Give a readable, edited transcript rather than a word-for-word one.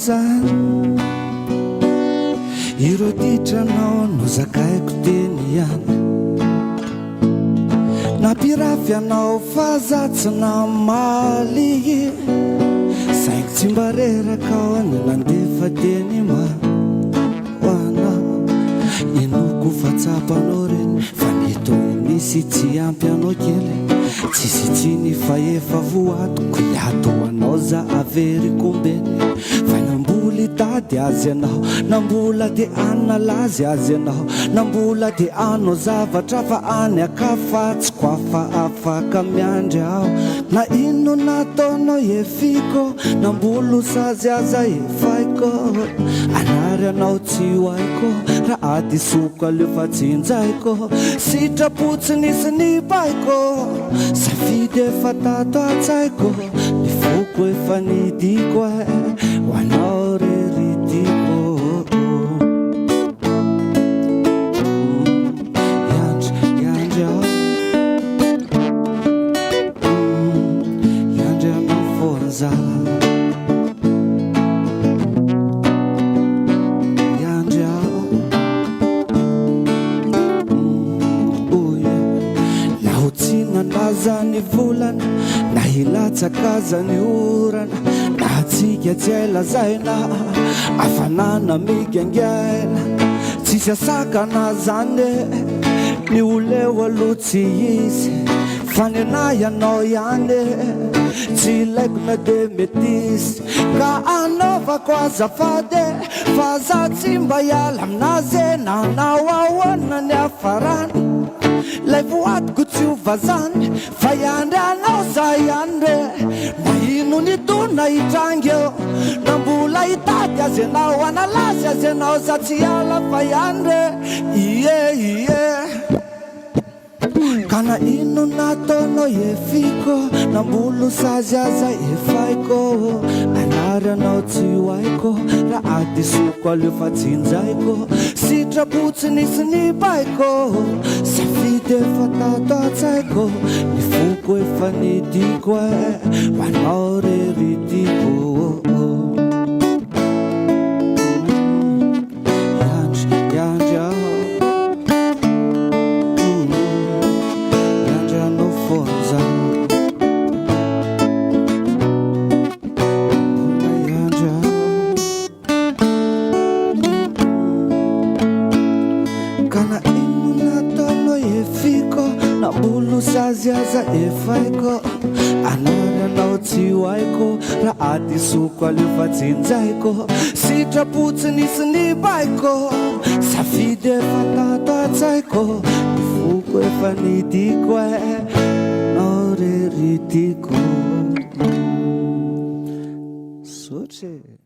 zany ireo ditranao no zakaiko teny ihany napirafy anao fa zatsina maly saiko tsy mba rerakao ny nandefa teny ma hoanao inoko fa tsapanao reny fa mitoy nisy tsy ampy anao kely tsisy tsiny fa efa voatoko iatoanao za avery kombeny fa namboly tady azy anao nambola de analazy azy anao nambola de anao zavatra fa any akafatsy koa fa afaka miandry aho na ino nataonao efiko nambolo sazy aza efaiko anary anao tsy hoaiko raha ady soko aleo fa tsinjaiko sitrapotsy nisy ny baiko safidy efa tato atsaiko ny foko efa nidiko ho anao reridiko Hiandry aho Hiandry anao fonza Hiandry aho naza ny volana na hilatsakaza ny orana na atsika tsy ailazaina afanana migangaina tsisy asakana zany ny oleo aloha tsy izy fa ny anay anao ihany tsy ilaiko na de metisy ka anaovako azafady fa za tsy mba hiala aminazy nanao ahoana ny afarany lay voatiko tsy ovazany fa Hiandry anao za Hiandry na ino ny dona hitrangy eo nambola hitady azy anao analazy azy anao za tsy ala fa Hiandry ie ka na ino nataonao efiko nambolo sazy aza efaiko anary anao tsy hoaiko raha ady soko aleo fa tsinjaiko sitrapotsy nisy ny baiko safidy efa tato atsaiko ny foko efa nidiko ho anao reridiko Hiandry aho Hiandry anao fonza Hiandry aho ka na ino nataonao efiko nambolo sazy aza efaiko anary anao tsy hoaiko raha ady soko aleo fa tsinjaiko sitrapotsy nisy ny baiko safidy efa tato atsaiko ny foko efa nidiko nao reridiko sotry